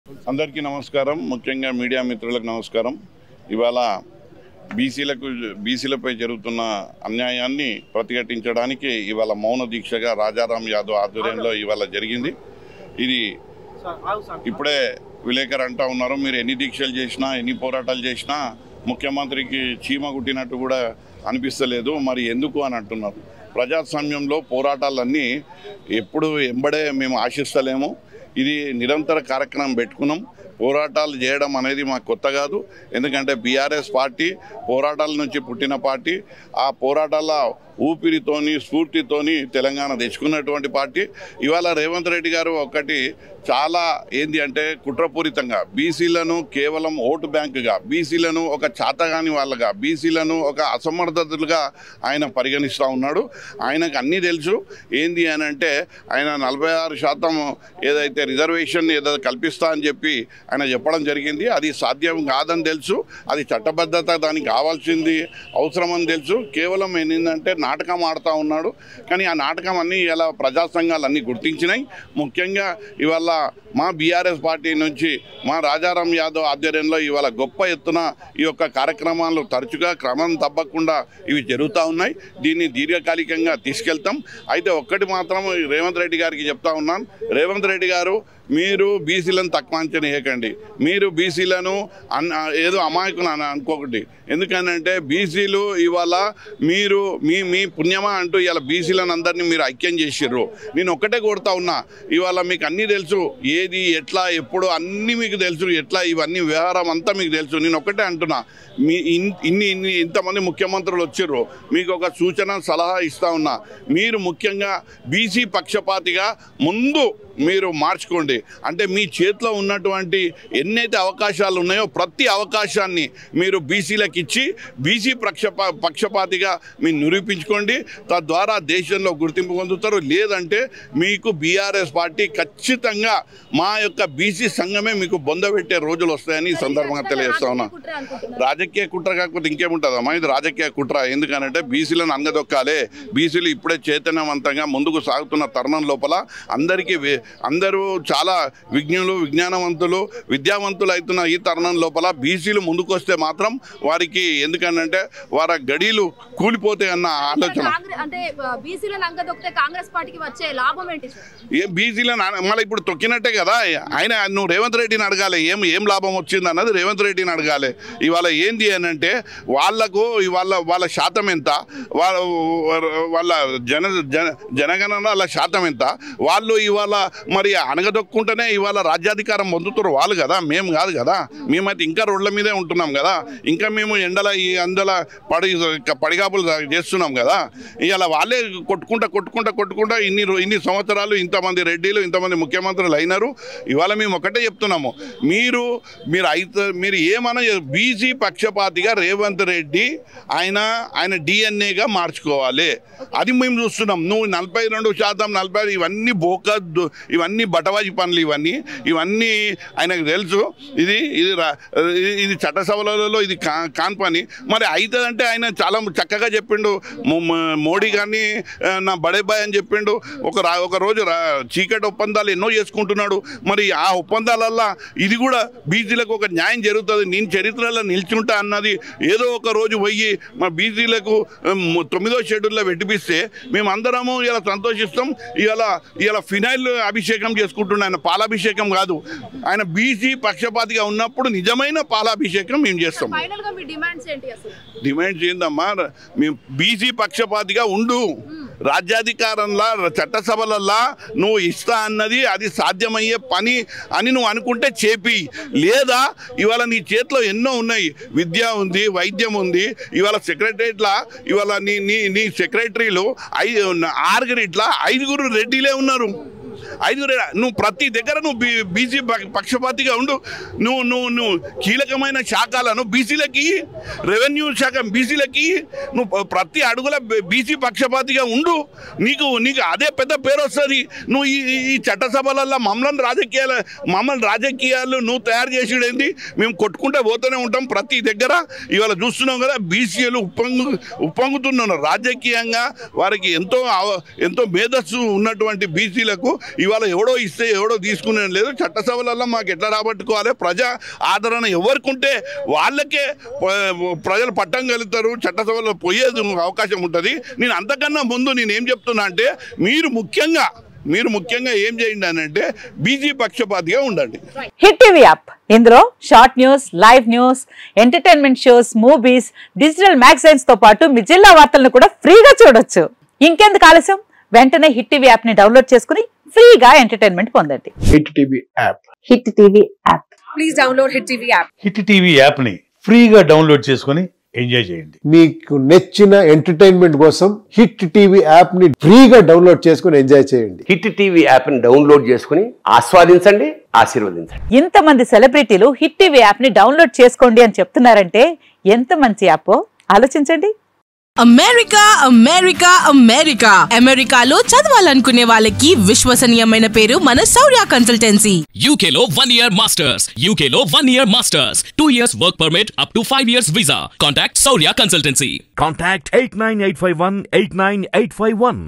అందరికీ నమస్కారం. ముఖ్యంగా మీడియా మిత్రులకు నమస్కారం. ఇవాళ బీసీలపై జరుగుతున్న అన్యాయాన్ని ప్రతిఘటించడానికి ఇవాళ మౌన దీక్షగా రాజారాం యాదవ్ ఆధ్వర్యంలో ఇవాళ జరిగింది. ఇది ఇప్పుడే విలేకరు అంటా ఉన్నారు, మీరు ఎన్ని దీక్షలు చేసినా ఎన్ని పోరాటాలు చేసినా ముఖ్యమంత్రికి చీమ కుట్టినట్టు కూడా అనిపిస్తలేదు, మరి ఎందుకు అని అంటున్నారు. ప్రజాస్వామ్యంలో పోరాటాలన్నీ ఎప్పుడు ఎంబడే మేము ఆశిస్తలేము. ఇది నిరంతర కార్యక్రమం పెట్టుకున్నాం. పోరాటాలు చేయడం అనేది మాకు కొత్త కాదు. ఎందుకంటే బీఆర్ఎస్ పార్టీ పోరాటాల నుంచి పుట్టిన పార్టీ. ఆ పోరాటాల ఊపిరితోని స్ఫూర్తితోని తెలంగాణ తెచ్చుకున్నటువంటి పార్టీ. ఇవాళ రేవంత్ రెడ్డి గారు ఒకటి చాలా ఏంది అంటే కుట్రపూరితంగా బీసీలను కేవలం ఓటు బ్యాంకుగా, బీసీలను ఒక చాతగాని వాళ్ళగా, బీసీలను ఒక అసమర్థతలుగా ఆయన పరిగణిస్తూ ఉన్నాడు. ఆయనకు అన్నీ తెలుసు. ఏంది అని అంటే ఆయన 46% ఏదైతే రిజర్వేషన్ ఏదో కల్పిస్తా అని చెప్పి ఆయన చెప్పడం జరిగింది. అది సాధ్యం కాదని తెలుసు. అది చట్టబద్ధత దానికి కావాల్సింది అవసరమని తెలుసు. కేవలం ఏంటంటే నాటకం ఆడుతూ ఉన్నాడు. కానీ ఆ నాటకం అన్నీ ఇలా ప్రజా సంఘాలన్నీ గుర్తించినాయి. ముఖ్యంగా ఇవాళ మా బీఆర్ఎస్ పార్టీ నుంచి మా రాజారాం యాదవ్ ఆధ్వర్యంలో ఇవాళ గొప్ప ఎత్తున ఈ యొక్క కార్యక్రమాలు తరచుగా క్రమం తప్పకుండా ఇవి జరుగుతూ ఉన్నాయి. దీన్ని దీర్ఘకాలికంగా తీసుకెళ్తాం. అయితే ఒక్కటి మాత్రం రేవంత్ రెడ్డి గారికి చెప్తా ఉన్నాను, రేవంత్ రెడ్డి గారు మీరు బీసీలను తక్కువ అంచనా వేయకండి. మీరు బీసీలను ఏదో అమాయకులు అనుకోకండి. ఎందుకనంటే బీసీలు ఇవాళ మీరు మీ పుణ్యమా అంటూ ఇవాళ బీసీలను అందరినీ మీరు ఐక్యం చేసిర్రు. నేను ఒక్కటే కోరుతా ఉన్నా, ఇవాళ మీకు అన్నీ తెలుసు, ఏది ఎట్లా ఎప్పుడు అన్నీ మీకు తెలుసు, ఎట్లా ఇవన్నీ వ్యవహారం అంతా మీకు తెలుసు. నేను ఒక్కటే అంటున్నా, మీ ఇంతమంది ముఖ్యమంత్రులు వచ్చిర్రు, మీకు ఒక సూచన సలహా ఇస్తా ఉన్నా. మీరు ముఖ్యంగా బీసీ పక్షపాతిగా ముందు మీరు మార్చుకోండి. అంటే మీ చేతిలో ఉన్నటువంటి ఎన్నైతే అవకాశాలు ఉన్నాయో ప్రతి అవకాశాన్ని మీరు బీసీలకు ఇచ్చి బీసీ పక్షపాతిగా మీరు నిరూపించుకోండి. తద్వారా దేశంలో గుర్తింపు పొందుతారు. లేదంటే మీకు బీఆర్ఎస్ పార్టీ ఖచ్చితంగా మా యొక్క బీసీ సంఘమే మీకు బొందబెట్టే రోజులు వస్తాయని ఈ సందర్భంగా తెలియజేస్తా ఉన్నా. రాజకీయ కుట్ర కాకపోతే ఇంకేముంటుందమ్మా, ఇది రాజకీయ కుట్ర. ఎందుకనంటే బీసీలను అంగదొక్కాలి. బీసీలు ఇప్పుడే చైతన్యవంతంగా ముందుకు సాగుతున్న తరుణం లోపల అందరూ చాలా విజ్ఞులు, విజ్ఞానవంతులు, విద్యావంతులు అవుతున్న ఈ తరుణం లోపల బీసీలు ముందుకు వస్తే మాత్రం వారికి ఎందుకనంటే వారి గడీలు కూలిపోతాయి అన్న ఆలోచన. బీసీలను మళ్ళీ ఇప్పుడు తొక్కినట్టే కదా. ఆయన నువ్వు రేవంత్ రెడ్డిని అడగాలి, ఏం లాభం వచ్చింది అన్నది రేవంత్ రెడ్డిని అడగాలి. ఇవాళ ఏంది అని అంటే వాళ్ళకు వాళ్ళ శాతం ఎంత, వాళ్ళ జనగణన శాతం ఎంత, వాళ్ళు ఇవాళ మరి అనగదొక్కుంటేనే ఇవాళ రాజ్యాధికారం పొందుతారు వాళ్ళు కదా, మేము కాదు కదా. మేమైతే ఇంకా రోడ్ల మీదే ఉంటున్నాం కదా, ఇంకా మేము ఎండల ఈ అందల పడిగాపులు చేస్తున్నాం కదా. ఇవాళ వాళ్ళే కొట్టుకుంటా ఇన్ని సంవత్సరాలు ఇంతమంది రెడ్డిలు ఇంతమంది ముఖ్యమంత్రులు అయినారు. ఇవాళ మేము ఒకటే చెప్తున్నాము, మీరు ఏమన్నా బీసీ పక్షపాతిగా రేవంత్ రెడ్డి ఆయన డిఎన్ఏగా మార్చుకోవాలి. అది మేము చూస్తున్నాం. నువ్వు 42% 40 ఇవన్నీ బోకద్దు, ఇవన్నీ బటవాజీ పనులు, ఇవన్నీ ఆయనకు తెలుసు. ఇది చట్టసభలలో ఇది కాని పని. మరి అవుతుందంటే ఆయన చాలా చక్కగా చెప్పిండు. మోడీ గారిని నా బడేబాయ్ అని చెప్పిండు. ఒక రోజు చీకటి ఒప్పందాలు ఎన్నో చేసుకుంటున్నాడు. మరి ఆ ఒప్పందాలల్లో ఇది కూడా బీసీలకు ఒక న్యాయం జరుగుతుంది, నేను చరిత్రలో నిల్చుంటా అన్నది ఏదో ఒక రోజు పోయి మా బీసీలకు 9వ షెడ్యూల్లో పెట్టిపిస్తే మేమందరము ఇలా సంతోషిస్తాం. ఇలా ఫినైల్ అభిషేకం చేసుకుంటున్నా. ఆయన పాలాభిషేకం కాదు, ఆయన బీసీ పక్షపాతిగా ఉన్నప్పుడు నిజమైన పాలాభిషేకం మేము చేస్తాం. డిమాండ్స్ ఏందమ్మా, మేము బీసీ పక్షపాతిగా ఉండు, రాజ్యాధికారంలో చట్టసభలల్లో నువ్వు ఇస్తా అన్నది అది సాధ్యమయ్యే పని అని నువ్వు అనుకుంటే చేపి. లేదా ఇవాళ నీ చేతిలో ఎన్నో ఉన్నాయి, విద్య ఉంది, వైద్యం ఉంది. ఇవాళ సెక్రటరియట్లా ఇవాళ నీ సెక్రటరీలు 5 రెడ్డిలే ఉన్నారు. 5 నువ్వు ప్రతి దగ్గర నువ్వు బీసీ పక్షపాతిగా ఉండు. నువ్వు కీలకమైన శాఖలను బీసీలకి, రెవెన్యూ శాఖ బీసీలకి, నువ్వు ప్రతి అడుగుల బీసీ పక్షపాతిగా ఉండు. నీకు అదే పెద్ద పేరు వస్తుంది. నువ్వు ఈ చట్టసభలలో మమ్మల్ని రాజకీయాలు నువ్వు తయారు చేసేదేంటి? మేము కొట్టుకుంటే పోతూనే ఉంటాం ప్రతి దగ్గర. ఇవాళ చూస్తున్నాం కదా, బీసీలు ఉప్పొంగుతున్నారు రాజకీయంగా. వారికి ఎంతో మేధస్సు ఉన్నటువంటి బీసీలకు ఇవాళ ఎవడో ఇస్తే ఎవడో తీసుకునే లేదు. చట్టసభలలో మాకు ఎట్లా రాబట్టుకోవాలి, ప్రజా ఆదరణ ఎవరికి ఉంటే వాళ్ళకే ప్రజలు పట్టం కలుగుతారు, చట్టసభలో పోయేది అవకాశం ఉంటుంది. నేను అంతకన్నా ముందు నేను ఏం చెప్తున్నా అంటే మీరు ముఖ్యంగా ఏం చేయండి అని అంటే బీజీ పక్షపాతిగా ఉండండి. హిట్ టీవీ యాప్, ఇందులో short news, live news, entertainment shows, movies, digital magazines తో పాటు మీ జిల్లా వార్తలను కూడా ఫ్రీగా చూడొచ్చు. ఇంకెందుకు ఆలస్యం, వెంటనే హిట్ టీవీ యాప్ ని డౌన్లోడ్ చేసుకుని ఫ్రీగా ఎంటర్టైన్మెంట్ పొందండి. Hit TV app. Hit TV app. Please download hit TV app. Hit TV app ని ఫ్రీగా డౌన్లోడ్ చేసుకుని ఎంజాయ్ చేయండి. మీకు నచ్చిన ఎంటర్టైన్మెంట్ కోసం హిట్ టీవీ యాప్ ని ఫ్రీగా డౌన్లోడ్ చేసుకుని ఎంజాయ్ చేయండి. హిట్ టీవీ యాప్ ని డౌన్లోడ్ చేసుకుని ఆస్వాదించండి, ఆశీర్వదించండి. ఇంతమంది సెలబ్రిటీలు హిట్ టీవీ యాప్ ని డౌన్లోడ్ చేసుకోండి అని చెప్తున్నారంటే ఎంత మంచి యాప్ ఆలోచించండి. అమెరికా అమెరికా అమెరికా అమెరికాలో చదవాలనుకునే వాళ్ళకి విశ్వసనీయమైన పేరు మన శౌర్య కన్సల్టెన్సీ. UK లో 1 year masters, UK లో 1 year masters, 2 years work permit up to 5 years visa. Contact Saurya Consultancy. Contact 89851 89851.